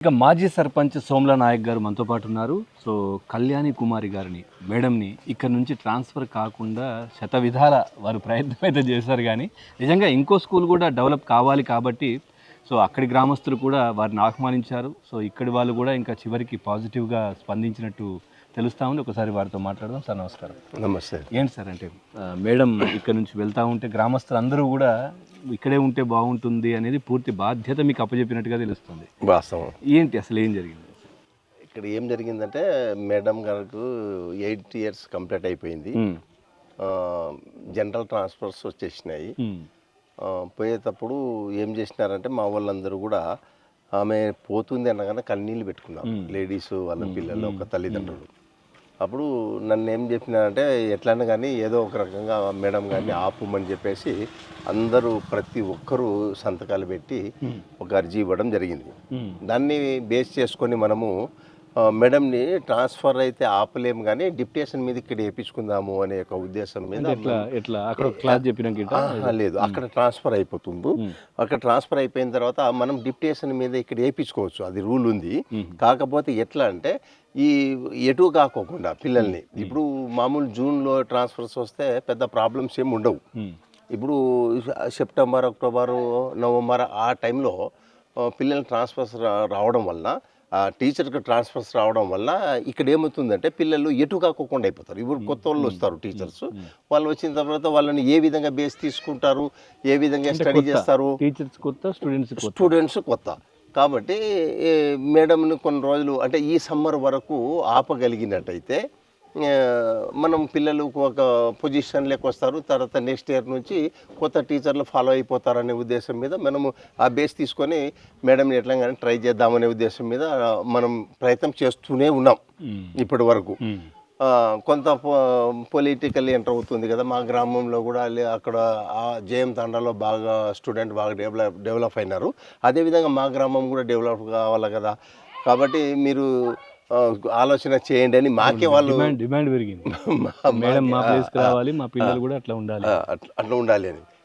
ఇక మాజీ సర్పంచ్ సోమ్ల నాయక్ గారు మనతో పాటు ఉన్నారు. సో కళ్యాణి కుమారి గారిని మేడంని ఇక్కడ నుంచి ట్రాన్స్ఫర్ కాకుండా శతవిధాల వారు ప్రయత్నం అయితే చేశారు. కానీ నిజంగా ఇంకో స్కూల్ కూడా డెవలప్ కావాలి కాబట్టి సో అక్కడి గ్రామస్తులు కూడా వారిని ఆహ్వానించారు. సో ఇక్కడి వాళ్ళు కూడా ఇంకా చివరికి పాజిటివ్గా స్పందించినట్టు తెలుస్తూ ఉంది. ఒకసారి వారితో మాట్లాడదాం. సార్ నమస్కారం. నమస్తే. ఏంటి సార్ అంటే మేడం ఇక్కడ నుంచి వెళ్తూ ఉంటే గ్రామస్తులు అందరూ కూడా ఇక్కడే ఉంటే బాగుంటుంది అనేది పూర్తి బాధ్యత మీకు అప్పచెప్పినట్టుగా తెలుస్తుంది. వాస్తవం. ఏంటి అసలు ఏం జరిగింది? ఇక్కడ ఏం జరిగిందంటే మేడం గారికి 8 years కంప్లీట్ అయిపోయింది. జనరల్ ట్రాన్స్ఫర్స్ వచ్చేసినాయి. పోయేటప్పుడు ఏం చేసినారంటే మా వాళ్ళందరూ కూడా ఆమె పోతుంది అనగానే కన్నీళ్ళు పెట్టుకున్నారు. లేడీస్ వాళ్ళ పిల్లలు ఒక తల్లిదండ్రులు. అప్పుడు నన్ను ఏం చెప్పినారంటే ఎట్లన్నా కానీ ఏదో ఒక రకంగా మేడం గారిని ఆపుమని చెప్పేసి అందరూ ప్రతి ఒక్కరూ సంతకాలు పెట్టి ఒక అర్జీ ఇవ్వడం జరిగింది. దాన్ని బేస్ చేసుకొని మనము మేడంని ట్రాన్స్ఫర్ అయితే ఆపలేము కానీ డిప్యుటేషన్ మీద ఇక్కడ వేయించుకుందాము అనే ఒక ఉద్దేశం మీద లేదు, అక్కడ ట్రాన్స్ఫర్ అయిపోతుంది. అక్కడ ట్రాన్స్ఫర్ అయిపోయిన తర్వాత మనం డిప్యుటేషన్ మీద ఇక్కడ వేయించుకోవచ్చు, అది రూల్ ఉంది. కాకపోతే ఎట్లా అంటే ఈ ఎటు కాకోకుండా పిల్లల్ని ఇప్పుడు మామూలు జూన్లో ట్రాన్స్ఫర్స్ వస్తే పెద్ద ప్రాబ్లమ్స్ ఏమి ఉండవు. ఇప్పుడు సెప్టెంబర్, అక్టోబర్, నవంబర్ ఆ టైంలో పిల్లల ట్రాన్స్ఫర్స్ రావడం వల్ల టీచర్కి ట్రాన్స్ఫర్స్ రావడం వల్ల ఇక్కడ ఏమవుతుందంటే పిల్లలు ఎటు కాకోకుండా అయిపోతారు. ఇప్పుడు కొత్త వాళ్ళు వస్తారు టీచర్స్, వాళ్ళు వచ్చిన తర్వాత వాళ్ళని ఏ విధంగా బేస్ తీసుకుంటారు, ఏ విధంగా స్టడీ చేస్తారు. టీచర్స్ కొత్త, స్టూడెంట్స్ కొత్త. కాబట్టి మేడంని కొన్ని రోజులు అంటే ఈ సమ్మర్ వరకు ఆపగలిగినట్టయితే మనం పిల్లలు ఒక పొజిషన్లోకి వస్తారు. తర్వాత నెక్స్ట్ ఇయర్ నుంచి కొత్త టీచర్లు ఫాలో అయిపోతారనే ఉద్దేశం మీద మనము ఆ బేస్ తీసుకొని మేడంని ఎట్లా కానీ ట్రై చేద్దామనే ఉద్దేశం మీద మనం ప్రయత్నం చేస్తూనే ఉన్నాం ఇప్పటి వరకు. కొంత పొలిటికల్ ఎంటర్ అవుతుంది కదా మా గ్రామంలో కూడా. అక్కడ జేఎం తండాలో బాగా స్టూడెంట్ బాగా డెవలప్ అయినారు. అదేవిధంగా మా గ్రామం కూడా డెవలప్ కావాలి కదా. కాబట్టి మీరు ఆలోచన చేయండి అని మాకే వాళ్ళు డిమాండ్ పెరిగింది. మేడం మా ప్లేస్కి రావాలి, మా పిల్లలు కూడా అట్లా ఉండాలి అట్లా ఉండాలి అని.